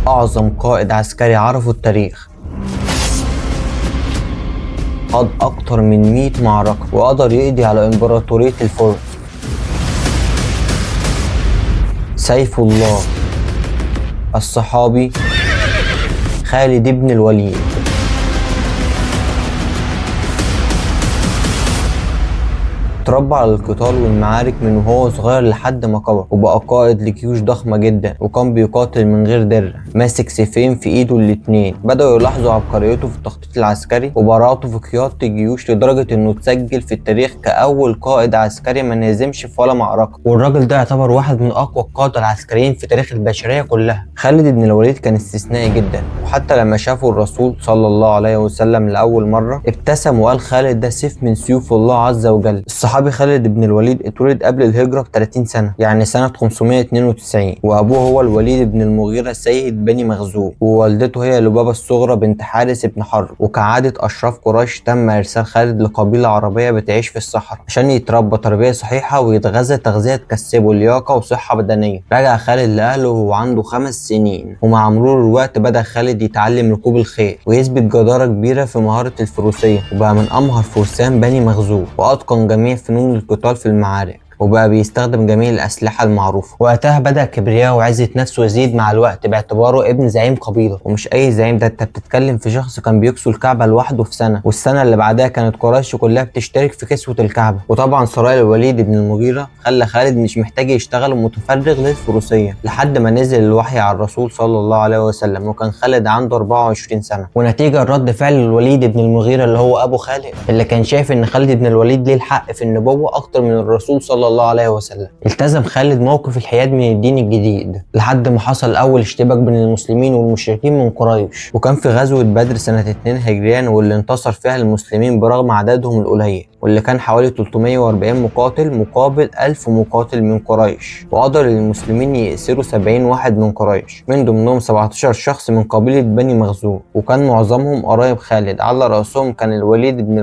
أعظم قائد عسكري عرفه التاريخ، خاض أكتر من 100 معركة وقدر يقضي على إمبراطورية الفرس. سيف الله الصحابي خالد بن الوليد. اتربى على القتال والمعارك من وهو صغير لحد ما كبر وبقى قائد لجيوش ضخمة جدا، وكان بيقاتل من غير درع ماسك سيفين في ايده الاتنين. بدأوا يلاحظوا عبقريته في التخطيط العسكري وبراعته في قيادة الجيوش لدرجة انه اتسجل في التاريخ كأول قائد عسكري ما نهزمش في ولا معركة، والراجل ده يعتبر واحد من أقوى القادة العسكريين في تاريخ البشرية كلها. خالد بن الوليد كان استثنائي جدا، وحتى لما شافوا الرسول صلى الله عليه وسلم لأول مرة ابتسم وقال خالد ده سيف من سيوف الله عز وجل. الصحابي خالد بن الوليد اتولد قبل الهجرة ب30 سنة، يعني سنة 592، وأبوه هو الوليد بن المغيرة سيد بني مخزوم، ووالدته هي لبابة الصغرى بنت حارث بن حرب. وكعادة أشراف قريش تم إرسال خالد لقبيلة عربية بتعيش في الصحراء عشان يتربى تربية صحيحة ويتغذى تغذية تكسبه لياقة وصحة بدنية. رجع خالد لأهله وهو عنده 5 سنين، ومع مرور الوقت بدأ خالد يتعلم ركوب الخيل ويثبت جدارة كبيرة في مهارة الفروسية، وبقى من أمهر فرسان بني مخزوم وأتقن جميع فنون القتال في المعارك، وبقى بيستخدم جميع الأسلحة المعروفة. وقتها بدأ كبرياء وعزة نفسه يزيد مع الوقت باعتباره ابن زعيم قبيلة، ومش أي زعيم، ده أنت بتتكلم في شخص كان بيكسو الكعبة لوحده في سنة، والسنة اللي بعدها كانت قريش كلها بتشترك في كسوة الكعبة. وطبعا ثراء الوليد بن المغيرة خلى خالد مش محتاج يشتغل متفرغ للفروسية لحد ما نزل الوحي على الرسول صلى الله عليه وسلم، وكان خالد عنده 24 سنة. ونتيجة رد فعل الوليد بن المغيرة اللي هو أبو خالد، اللي كان شايف إن خالد بن الوليد ليه الحق في النبوة أكتر من الرسول صلى الله عليه وسلم، التزم خالد موقف الحياد من الدين الجديد لحد ما حصل اول اشتباك بين المسلمين والمشركين من قريش، وكان في غزوة بدر سنة 2 هجريا، واللي انتصر فيها المسلمين برغم عددهم القليل، واللي كان حوالي 340 مقاتل مقابل 1000 مقاتل من قريش. وقدر المسلمين يأسروا 70 واحد من قريش، من ضمنهم 17 شخص من قبيلة بني مخزوم، وكان معظمهم قرايب خالد. على رأسهم كان الوليد بن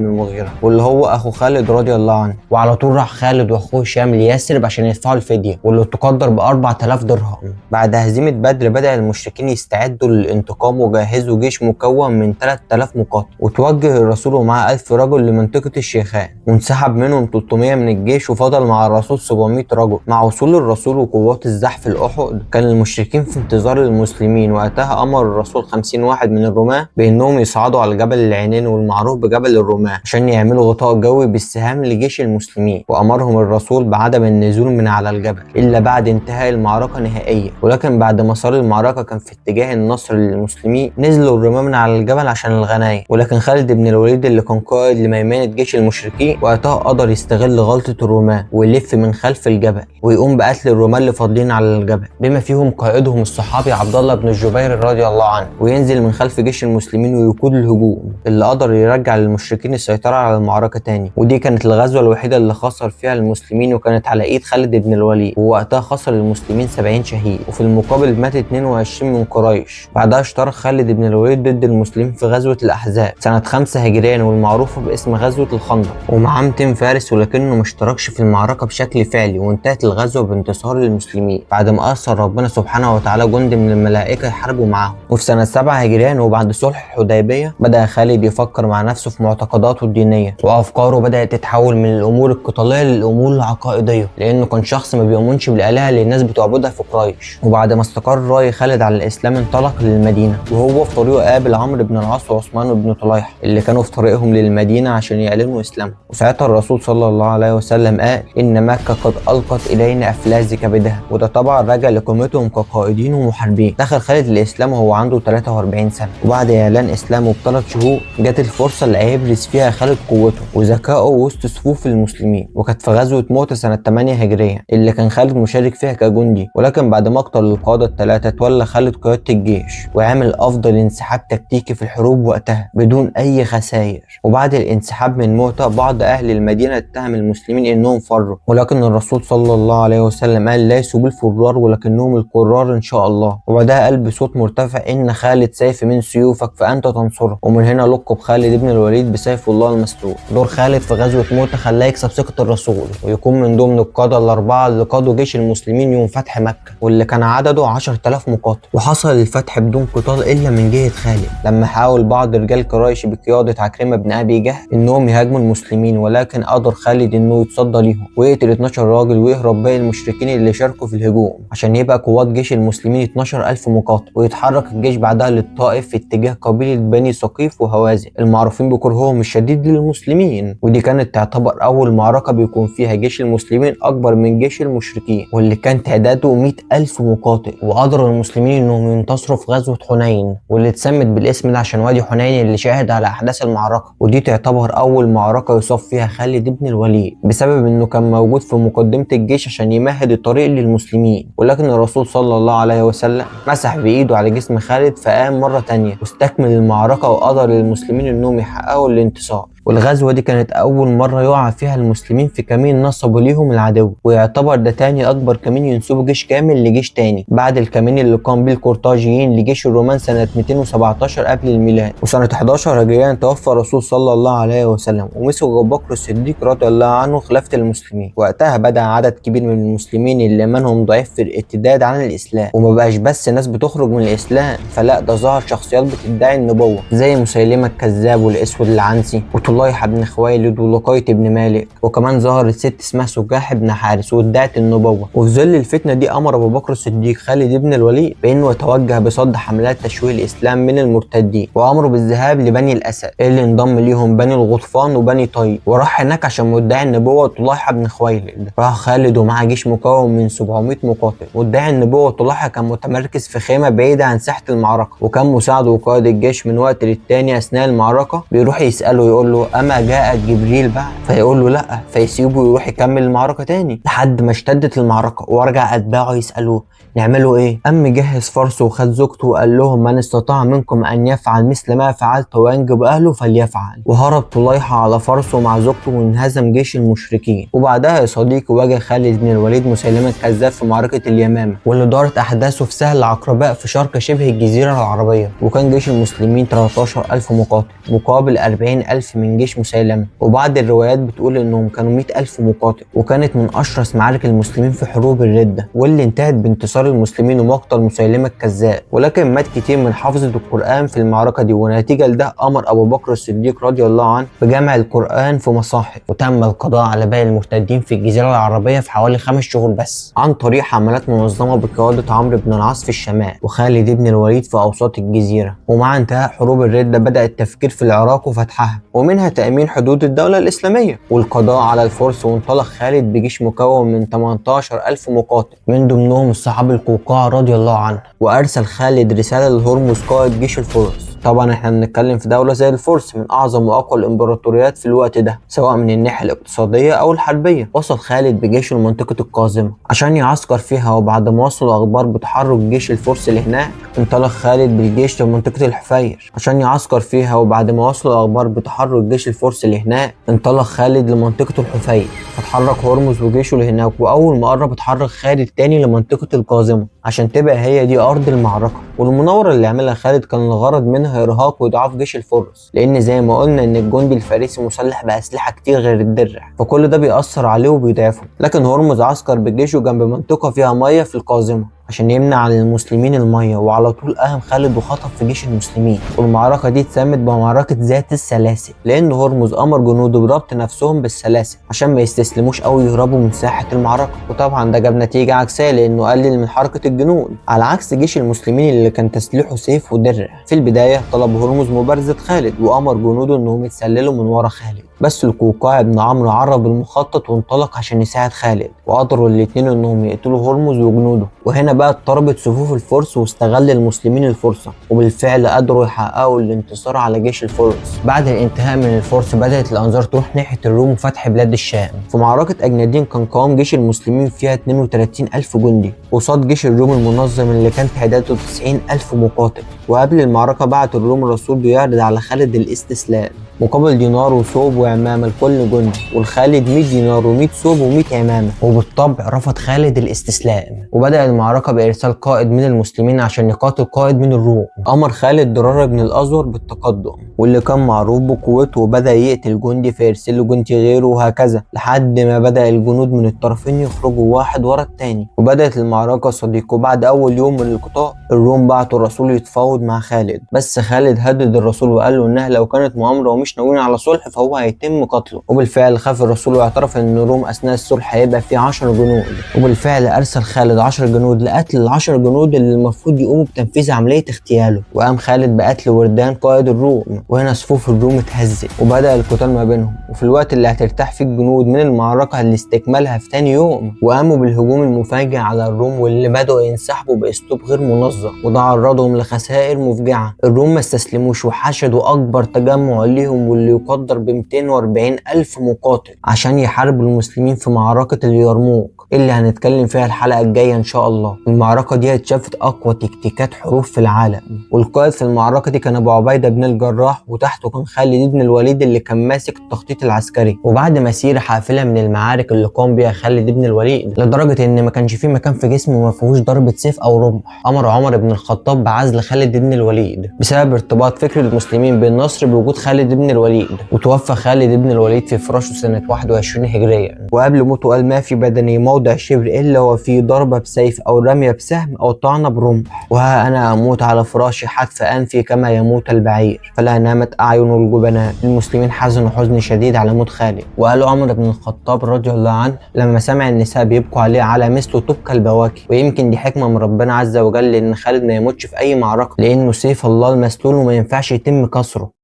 المغيرة، واللي هو أخو خالد رضي الله عنه. وعلى طول راح خالد وأخوه شام ليثرب عشان يدفعوا الفدية، واللي تقدر ب4000 درهم. بعد هزيمة بدر بدأ المشركين يستعدوا للانتقام وجهزوا جيش مكون من 3000 مقاتل، وتوجه الرسول ومعاه 1000 رجل لمنطقة الشيخان، وانسحب منهم 300 من الجيش، وفضل مع الرسول 700 رجل. مع وصول الرسول وقوات الزحف الأحد كان المشركين في انتظار المسلمين، وقتها أمر الرسول 50 واحد من الرماة بأنهم يصعدوا على جبل العينين والمعروف بجبل الرماة عشان يعملوا غطاء جوي بالسهام لجيش المسلمين. وأمرهم الرسول بعدم النزول من على الجبل إلا بعد انتهاء المعركة نهائيا. ولكن بعد ما صار المعركة كان في اتجاه النصر للمسلمين، نزلوا الرماة من على الجبل عشان الغنايم. ولكن خالد بن الوليد اللي كان قائد لميمنة جيش المشركين وقتها قدر يستغل غلطة الرماة ويلف من خلف الجبل ويقوم بقتل الرماة اللي فاضلين على الجبل، بما فيهم قائدهم الصحابي عبد الله بن الزبير رضي الله عنه، وينزل من خلف جيش المسلمين ويقود الهجوم اللي قدر يرجع للمشركين السيطرة على المعركة تاني. ودي كانت الغزوة الوحيدة اللي خسر فيها المسلمين، وكانت على ايد خالد بن الوليد، ووقتها خسر المسلمين 70 شهيد، وفي المقابل مات 22 من قريش. بعدها اشترك خالد بن الوليد ضد المسلمين في غزوة الأحزاب سنة 5 هجريا، والمعروفة باسم غزوة الخندق، ومعاه 200 فارس، ولكنه ما اشتركش في المعركة بشكل فعلي. وانتهت الغزوة بانتصار للمسلمين بعد ما أرسل ربنا سبحانه وتعالى جند من الملائكة يحاربوا معاهم. وفي سنة 7 هجريا وبعد صلح الحديبية بدأ خالد يفكر مع نفسه في معتقداته الدينية، وأفكاره بدأت تتحول من الأمور القتالية للأمور العقائدية، لأنه كان شخص ما بيؤمنش بالآلهة اللي الناس بتعبدها في قريش. وبعد ما استقر رأي خالد على الإسلام انطلق للمدينة، وهو في طريقه قابل عمرو بن العاص وعثمان بن طليحة اللي كانوا في طريقهم للمدينة عشان يعلنوا إسلامهم. وساعتها الرسول صلى الله عليه وسلم قال إن مكة قد ألقت إلينا أفلاس كبدها، وده طبعا راجع لقيمتهم كقائدين ومحاربين. دخل خالد الإسلام وهو عنده 43 سنة، وبعد إعلان إسلامه ب3 شهور جت الفرصة اللي هيبرز فيها خالد قوته وذكائه وسط صفوف المسلمين، وكانت في غزوة موتة سنة 8 هجرية اللي كان خالد مشارك فيها كجندي. ولكن بعد مقتل القادة ال3 تولى خالد قيادة الجيش وعمل أفضل انسحاب تكتيكي في الحروب وقتها بدون أي خسائر. وبعد الانسحاب من المؤتة بعض أهل المدينة اتهم المسلمين إنهم فروا، ولكن الرسول صلى الله عليه وسلم قال ليسوا بالفرار ولكنهم القرار إن شاء الله. وبعدها قال بصوت مرتفع إن خالد سيف من سيوفك فأنت تنصره. ومن هنا لقب خالد بن الوليد بسيف الله المسلول. دور خالد في غزوة مؤتة خلاه يكسب ثقة الرسول ويكون من ضمن القادة الأربعة اللي قادوا جيش المسلمين يوم فتح مكة، واللي كان عدده 10,000 مقاتل. وحصل الفتح بدون قتال إلا من جهة خالد لما حاول بعض رجال قريش بقيادة عكرمة بن أبي جهل إنهم يهاجموا المسلمين، ولكن قدر خالد إنه يتصدى ليهم ويقتل 12 راجل ويهرب باقي المشركين اللي شاركوا في الهجوم، عشان يبقى قوات جيش المسلمين 12,000 مقاتل. ويتحرك الجيش بعدها للطائف في اتجاه قبيلة بني ثقيف وهوازن المعروفين بكرههم الشديد للمسلمين. ودي كانت تعتبر أول معركة بيكون فيها جيش المسلمين أكبر من جيش المشركين، واللي كان تعداده 100,000 مقاتل. وقدروا المسلمين إنهم ينتصروا في غزوة حنين، واللي اتسمت بالاسم ده عشان وادي حنين اللي شاهد على أحداث المعركة. ودي تعتبر أول معركة يصاب فيها خالد بن الوليد بسبب إنه كان موجود في مقدمة الجيش عشان يمهد الطريق للمسلمين. ولكن الرسول صلى الله عليه وسلم مسح بإيده على جسم خالد فقام مرة تانية واستكمل المعركة وقدر للمسلمين إنهم يحققوا الانتصار. والغزوة دي كانت أول مرة يقع فيها المسلمين في كمين نصبوا ليهم العدو، ويعتبر ده تاني أكبر كمين ينسبه جيش كامل لجيش تاني بعد الكمين اللي قام بيه القرطاجيين لجيش الرومان سنة 217 قبل الميلاد. وسنة 11 هجريا توفى الرسول صلى الله عليه وسلم ومسك أبو بكر الصديق رضي الله عنه خلافة المسلمين. وقتها بدأ عدد كبير من المسلمين اللي إيمانهم ضعيف في الارتداد عن الإسلام، وما بقاش بس ناس بتخرج من الإسلام، فلا ده ظهر شخصيات بتدعي النبوة زي مسيلمة الكذاب والأسود العنسي طليحة بن خويلد ولقيط بن مالك. وكمان ظهرت ست اسمها سجاح بن حارس وادعت النبوة. وفي ظل الفتنة دي أمر أبو بكر الصديق خالد بن الوليد بأنه يتوجه بصد حملات تشويه الإسلام من المرتدين، وأمره بالذهاب لبني الأسد اللي انضم ليهم بني الغطفان وبني طيب. وراح هناك عشان مدعي النبوة طليحة بن خويلد. راح خالد ومعاه جيش مكون من 700 مقاتل. مدعي النبوة طليحة كان متمركز في خيمة بعيدة عن ساحة المعركة، وكان مساعد وقائد الجيش من وقت للتاني أثناء المعركة بيروح يسأله يقول له أما جاءك جبريل بعد؟ فيقول له لا، فيسيبه ويروح يكمل المعركة تاني لحد ما اشتدت المعركة ورجع أتباعه يسألوه نعملوا ايه؟ قام جهز فرسه وخد زوجته وقال لهم من استطاع منكم ان يفعل مثل ما فعلت وينجب اهله فليفعل. وهرب طليحة على فرسه مع زوجته وانهزم جيش المشركين. وبعدها يا صديقي واجه خالد بن الوليد مسيلمة الكذاب في معركة اليمامة، واللي دارت احداثه في سهل العقرباء في شرق شبه الجزيرة العربية. وكان جيش المسلمين 13,000 مقاتل مقابل 40,000 من جيش مسيلمة. وبعض الروايات بتقول انهم كانوا 100,000 مقاتل، وكانت من اشرس معارك المسلمين في حروب الردة، واللي انتهت بانتصار المسلمين ومقتل مسيلمة الكذاب. ولكن مات كتير من حافظة القرآن في المعركة دي، ونتيجة لده أمر أبو بكر الصديق رضي الله عنه بجمع القرآن في مصاحف، وتم القضاء على باقي المرتدين في الجزيرة العربية في حوالي 5 شهور بس عن طريق حملات منظمة بقيادة عمرو بن العاص في الشمال وخالد بن الوليد في أوساط الجزيرة. ومع انتهاء حروب الردة بدأ التفكير في العراق وفتحها، ومنها تأمين حدود الدولة الإسلامية والقضاء على الفرس. وانطلق خالد بجيش مكون من 18,000 مقاتل من ضمنهم الصحابي القوقاع رضي الله عنه. وأرسل خالد رسالة لهرمز قائد جيش الفرس. طبعا احنا بنتكلم في دولة زي الفرس من أعظم وأقوى الإمبراطوريات في الوقت ده سواء من الناحية الاقتصادية أو الحربية. وصل خالد بجيشه لمنطقة القازمة عشان يعسكر فيها، وبعد ما وصلوا أخبار بتحرك جيش الفرس اللي هناك انطلق خالد بالجيش لمنطقة الحفير عشان يعسكر فيها. وبعد ما وصلوا أخبار بتحرك جيش الفرس اللي هناك انطلق خالد لمنطقة الحفير، فتحرك هرمز وجيشه لهناك. وأول ما قرب اتحرك خالد تاني لمنطقة القازمة عشان تبقى هي دي أرض المعركة. والمناورة اللي عملها خالد كان الغرض منها إرهاق وإضعاف جيش الفرس، لأن زي ما قلنا إن الجندي الفارسي مسلح بأسلحة كتير غير الدرع، فكل ده بيأثر عليه وبيضعفه. لكن هرمز عسكر بجيشه جنب منطقة فيها مية في القازمة عشان يمنع عن المسلمين المية، وعلى طول قام خالد وخطف في جيش المسلمين. والمعركة دي اتسمت بمعركة ذات السلاسل، لأن هرمز أمر جنوده بربط نفسهم بالسلاسل عشان ما يستسلموش أو يهربوا من ساحة المعركة. وطبعا ده جاب نتيجة عكسية لأنه قلل من حركة الجنود، على عكس جيش المسلمين اللي كان تسليحه سيف ودرع. في البداية طلب هرمز مبارزة خالد وأمر جنوده إنهم يتسللوا من ورا خالد، بس القوقاع بن عمرو عرب المخطط وانطلق عشان يساعد خالد، وقدروا الاتنين انهم يقتلوا هرمز وجنوده. وهنا بقى اضطربت صفوف الفرس واستغل المسلمين الفرصة، وبالفعل قدروا يحققوا الانتصار على جيش الفرس. بعد الانتهاء من الفرس بدأت الأنظار تروح ناحية الروم وفتح بلاد الشام. في معركة أجنادين كان قوام جيش المسلمين فيها 32,000 جندي قصاد جيش الروم المنظم اللي كان تعداده 90,000 مقاتل. وقبل المعركة بعت الروم الرسول بيعرض على خالد الاستسلام، مقابل دينار وثوب وعمامة لكل جندي، والخالد 100 دينار و100 ثوب و100 عمامة. وبالطبع رفض خالد الاستسلام، وبدأ المعركة بإرسال قائد من المسلمين عشان يقاتل قائد من الروم. أمر خالد درار بن الأزور بالتقدم، واللي كان معروف بقوته، وبدأ يقتل جندي فيرسل له جندي غيره، وهكذا لحد ما بدأ الجنود من الطرفين يخرجوا واحد ورا التاني. وبدأت المعركة صديق. وبعد أول يوم من القتال الروم بعتوا الرسول يتفاوض مع خالد، بس خالد هدد الرسول وقال له إنها لو كانت مؤامرة ومش ناويين على صلح فهو هيتم قتله. وبالفعل خاف الرسول واعترف إن الروم أثناء الصلح هيبقى فيه 10 جنود. وبالفعل أرسل خالد 10 جنود لقتل ال10 جنود اللي المفروض يقوموا بتنفيذ عملية اغتياله. وقام خالد بقتل وردان قائد الروم، وهنا صفوف الروم اتهزت وبدأ القتال ما بينهم. وفي الوقت اللي هترتاح فيه الجنود من المعركة لاستكمالها في تاني يوم، وقاموا بالهجوم المفاجئ على الروم، واللي بدأوا ينسحبوا بأسلوب غير منظم، وده عرضهم لخسائر مفجعة. الروم ما استسلموش وحشدوا أكبر تجمع ليهم، واللي يقدر ب 240 ألف مقاتل، عشان يحاربوا المسلمين في معركة اليرموك اللي هنتكلم فيها الحلقة الجاية إن شاء الله. المعركة دي اتشافت أقوى تكتيكات حروب في العالم، والقائد في المعركة دي كان أبو عبيدة بن الجراح، وتحته كان خالد بن الوليد اللي كان ماسك التخطيط العسكري. وبعد مسيرة حافلة من المعارك اللي قام بيها خالد بن الوليد، لدرجة إن ما كانش فيه مكان في جسمه ما فيهوش ضربة سيف أو رمح، أمر عمر بن الخطاب بعزل خالد بن الوليد بسبب ارتباط فكر المسلمين بالنصر بوجود خالد بن الوليد. وتوفى خالد بن الوليد في فراشه سنة 21 هجريا، وقبل موته قال: ما في بدني موضع شبر إلا وفي ضربة بسيف أو رمية بسهم أو طعنة برمح، وها أنا أموت على فراشي حتف أنفي كما يموت البعير، فلا نامت أعين الجبناء. المسلمين حزنوا حزن شديد على موت خالد. وقال عمر بن الخطاب رضي الله عنه لما سمع النساء بيبكوا عليه على مثله تبكى البواكي. ويمكن دي حكمة من ربنا عز وجل إن خالد ما يموتش في أي معركة، لأنه سيف الله المسلول وما ينفعش يتم كسره.